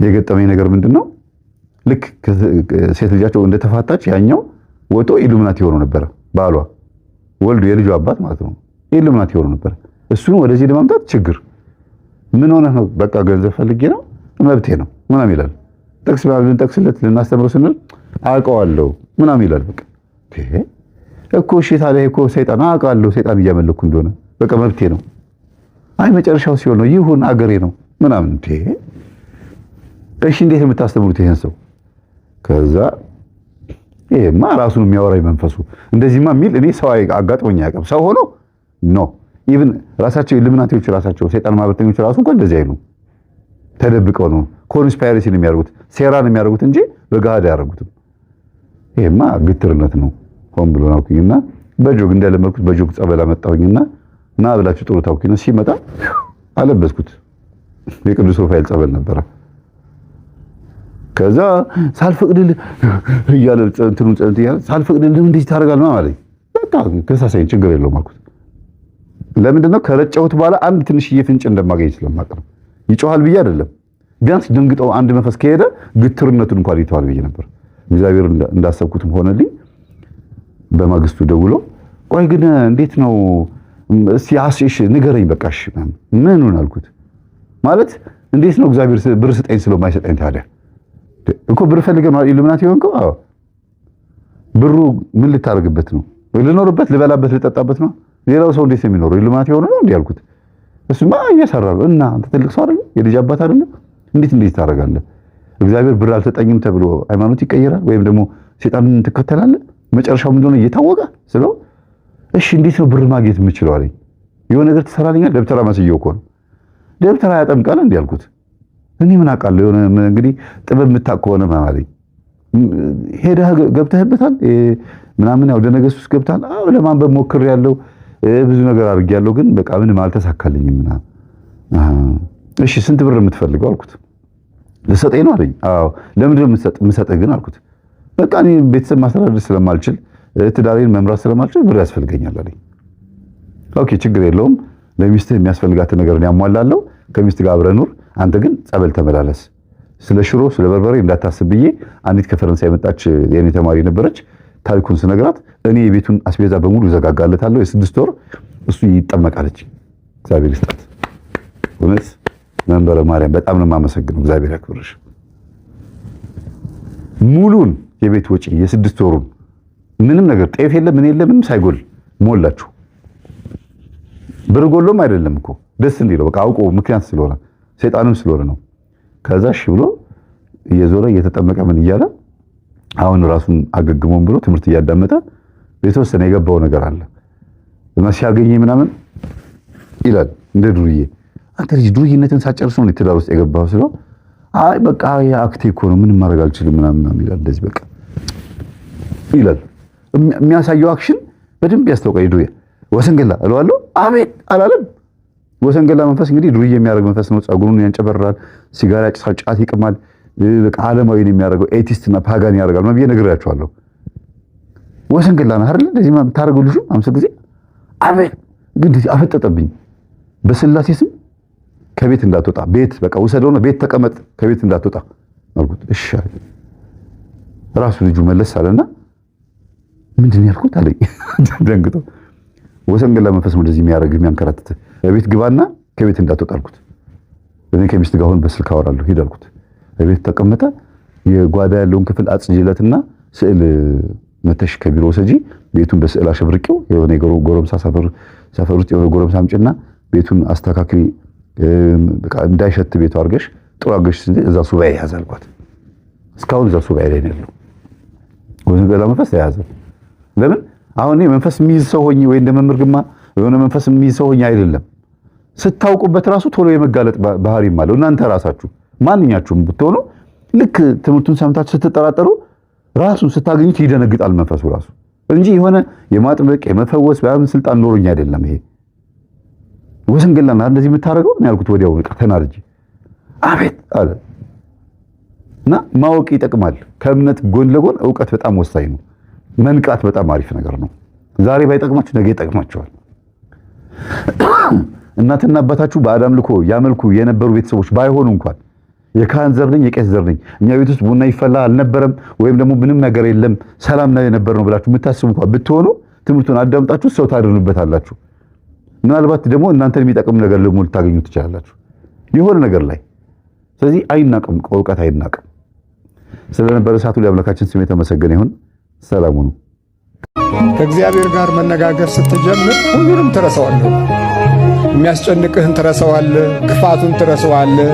የገጠመኝ ነገር ምንድነው? ልክ ሴት ልጃቸው እንደተፋታች ያኛው ወጥቶ ኢሉሚናቲ ሆኖ ነበር። ባሏ ወልዱ የልጁ አባት ማለት ነው። ኢሉሚናቲ ሆኖ ነበር። እሱን ወደዚህ ለማምጣት ችግር ምን ሆነ ነው? በቃ ገንዘብ ፈልጌ ነው መብቴ ነው ምናምን ይላል። ጥቅስ ባልን ጠቅስለት ልናስተምረው ስንል አውቀዋለሁ ምናምን ይላል። በቃ እኮ እሺ ታዲያ እኮ ሰይጣን አውቃለሁ ሰይጣን እያመለኩ እንደሆነ በቃ መብቴ ነው። አይ መጨረሻው ሲሆን ነው ይሁን አገሬ ነው ምናምን እሺ እንዴት የምታስተምሩት ይሄን ሰው? ከዛ ይሄማ ራሱን የሚያወራኝ መንፈሱ እንደዚህማ የሚል እኔ ሰው አጋጥሞኝ አያውቅም። ሰው ሆኖ ኖ ኢቭን ራሳቸው ኢሉሚናቲዎች ራሳቸው ሰይጣን ማህበረተኞች ራሱ እንኳን እንደዚህ አይሉ ተደብቀው ነው ኮንስፓይረሲ ነው የሚያደርጉት፣ ሴራ ነው የሚያደርጉት እንጂ በጋድ ያደርጉትም። ይሄማ ግትርነት ነው። ሆን ብሎ ነው ኩኝና በጆግ እንደለመድኩት በጆግ ጸበል አመጣሁኝና ና ብላችሁ ጥሩ ታውቂና ሲመጣ አለበስኩት። የቅዱስ ሩፋኤል ጸበል ነበረ። ከዛ ሳልፈቅድልህ እያለ እንትኑን ጸንት እያለ ሳልፈቅድልህ እንደዚህ ታደርጋለህ ማለት በቃ ከሳሳይን ችግር የለውም አልኩት። ለምንድነው ከረጨሁት በኋላ አንድ ትንሽዬ ፍንጭ እንደማገኝ ስለማውቅ ነው። ይጮሃል ብዬ አይደለም፣ ቢያንስ ደንግጠው አንድ መንፈስ ከሄደ ግትርነቱን እንኳን ይተዋል ብዬ ነበር። እግዚአብሔር እንዳሰብኩትም ሆነልኝ። በማግስቱ ደውሎ ቆይ ግን እንዴት ነው እስቲ አስሽ ንገረኝ በቃ እሺ ምኑን አልኩት። ማለት እንዴት ነው እግዚአብሔር ብር ስጠኝ ስለማይሰጠኝ ታዲያ እኮ ብር ፈልገህ ነው ኢሉሚናቲ ሆንከው? አዎ ብሩ ምን ልታረግበት ነው? ልኖርበት፣ ልበላበት፣ ልጠጣበት ነው። ሌላው ሰው እንዴት የሚኖረው ኢሉሚናቲ ሆኖ ነው እንዴ አልኩት። እሱማ እየሰራ ነው እና አንተ ትልቅ ሰው አይደል? የልጅ አባት አይደል? እንዴት ታረጋለህ? እግዚአብሔር ብር አልሰጠኝም ተብሎ ሃይማኖት ይቀየራል ወይም ደግሞ ሰይጣንን ትከተላለህ? መጨረሻው ምን እንደሆነ እየታወቀ ስለው እሺ እንዴት ነው ብር ማግኘት የምችለው አለኝ። የሆነ ነገር ትሰራልኛል? ደብተራ መስየው እኮ ነው። ደብተራ ያጠምቃል እንዴ አልኩት። እኔ ምን አውቃለሁ? የሆነ እንግዲህ ጥበብ የምታውቅ ከሆነ ማለት ሄደህ ገብተህበታል ምናምን ያው ደነገስ ውስጥ ገብታል። አዎ ለማንበብ ሞክሬያለሁ፣ ብዙ ነገር አድርጌያለሁ፣ ግን በቃ ምንም አልተሳካልኝም ምናምን። እሺ ስንት ብር የምትፈልገው አልኩት። ልሰጠኝ ነው አለኝ። አዎ ለምንድን ነው የምሰጠህ ግን አልኩት። በቃ እኔ ቤተሰብ ማስተዳደር ስለማልችል ትዳሬን መምራት ስለማልችል ብር ያስፈልገኛል አለኝ። ኦኬ ችግር የለውም፣ ለሚስትህ የሚያስፈልጋትን ነገር ያሟላለሁ፣ ከሚስት ጋር አብረህ ኑር፣ አንተ ግን ጸበል ተመላለስ፣ ስለ ሽሮ ስለ በርበሬ እንዳታስብ ብዬ አንዲት ከፈረንሳይ የመጣች የኔ ተማሪ ነበረች። ታሪኩን ስነግራት እኔ የቤቱን አስቤዛ በሙሉ ዘጋጋለታለሁ፣ የ6 ወር እሱ ይጠመቃለች። እግዚአብሔር ይስጣት እውነት መንበረ ማርያም በጣም ነው የማመሰግነው። እግዚአብሔር ያክብርሽ። ሙሉን የቤት ወጪ የ6 ወሩን ምንም ነገር ጤፍ የለ ምን የለ ምንም ሳይጎል ሞላችሁ። ብር ጎሎም አይደለም እኮ ደስ እንዲለው በቃ አውቆ ምክንያት ስለሆነ ሰይጣንም ስለሆነ ነው። ከዛ እሺ ብሎ እየዞረ እየተጠመቀ ምን እያለ አሁን ራሱን አገግሞም ብሎ ትምህርት እያዳመጠ የተወሰነ የገባው ነገር አለ እና ሲያገኝ ምናምን ይላል እንደ ዱርዬ አንተ ልጅ ዱርዬነትን ሳጨርስ ነው ትዳር ውስጥ የገባው ስለው አይ በቃ ያ አክቴ እኮ ነው ምንም ማድረግ አልችልም ምናምን ይላል። እንደዚህ በቃ ይላል። የሚያሳየው አክሽን በደንብ ያስታውቃል። ዱርዬ ወሰንገላ እለዋለሁ አቤት አላለም። ወሰንገላ መንፈስ እንግዲህ ዱርዬ የሚያደርግ መንፈስ ነው። ጸጉሩን ያንጨበራል፣ ሲጋራ ያጭሳል፣ ጫት ይቅማል፣ በቃ ዓለማዊ ነው የሚያደርገው፣ ኤቲስትና ፓጋን ያደርጋል ማለት ነግራችኋለሁ። ወሰንገላ ነው አይደል እንደዚህ ታደርገው ልጁ 50 ጊዜ አቤት ግን አፈጠጠብኝ። በስላሴ ስም ከቤት እንዳትወጣ ቤት በቃ ውሰደውና ቤት ተቀመጥ ከቤት እንዳትወጣ አልኩት። እሺ ራሱ ልጁ መለስ አለና ምንድን ነው ያልኩት አለኝ ደንግጦ። ወሰንገላ መንፈስ ነው እንደዚህ የሚያደርግ የሚያንከራትት ቤት ግባና ከቤት እንዳትወጣ አልኩት። እኔ ከሚስት ጋር አሁን በስልክ አወራለሁ ሂድ አልኩት። ቤት ተቀመጠ። የጓዳ ያለውን ክፍል አጽጅለትና ስዕል መተሽ ከቢሮ ወሰጂ ቤቱን በስዕል አሸብርቂው የሆነ ጎረምሳ ሰፈር ውስጥ የሆነ ጎረምሳ አምጪና ቤቱን አስተካክሊ በቃ እንዳይሸት ቤቱ አርገሽ ጥሩ አርገሽ እዛ ሱባኤ ያዝ አልኳት። እስካሁን እዛ ሱባኤ ላይ ነው ያለው። ወሰንገላ መንፈስ ተያዘ። ለምን አሁን እኔ መንፈስ የሚይዝ ሰው ሆኜ ወይ እንደመምህር ግማ የሆነ መንፈስ የሚይዝ ሰው ሆኜ አይደለም። ስታውቁበት ራሱ ቶሎ የመጋለጥ ባህሪም አለው። እናንተ ራሳችሁ ማንኛችሁም ብትሆኑ ልክ ትምህርቱን ሰምታችሁ ስትጠራጠሩ ራሱን ስታገኙት ይደነግጣል መንፈሱ ራሱ እንጂ የሆነ የማጥበቅ የመፈወስ በአሁን ስልጣን ኖሮኝ አይደለም። ይሄ ወሰንገላና እንደዚህ የምታረገው ነው ያልኩት። ወዲያው በቃ ተናርጂ አቤት አለ እና ማወቅ ይጠቅማል። ከእምነት ጎን ለጎን ዕውቀት በጣም ወሳኝ ነው። መንቃት በጣም አሪፍ ነገር ነው። ዛሬ ባይጠቅማችሁ ነገ ይጠቅማችኋል። እናትና አባታችሁ በአዳም ልኮ ያመልኩ የነበሩ ቤተሰቦች ባይሆኑ እንኳን የካህን ዘር ነኝ የቄስ ዘር ነኝ እኛ ቤት ውስጥ ቡና ይፈላ አልነበረም ወይም ደግሞ ምንም ነገር የለም ሰላም ላይ ነበር ነው ብላችሁ የምታስቡ እንኳን ብትሆኑ ትምህርቱን አዳምጣችሁ ሰው ታድርኑበታላችሁ። ምናልባት ደግሞ እናንተን የሚጠቅም ነገር ደግሞ ልታገኙ ትችላላችሁ የሆነ ነገር ላይ። ስለዚህ አይናቅም፣ እውቀት አይናቅም። ስለነበረ ሰዓቱ ለአምላካችን ስም የተመሰገነ ይሁን። ሰላም ሁኑ። ከእግዚአብሔር ጋር መነጋገር ስትጀምር ሁሉንም ትረሳዋለህ። የሚያስጨንቅህን ትረሳዋለህ፣ ክፋቱን ትረሳዋለህ።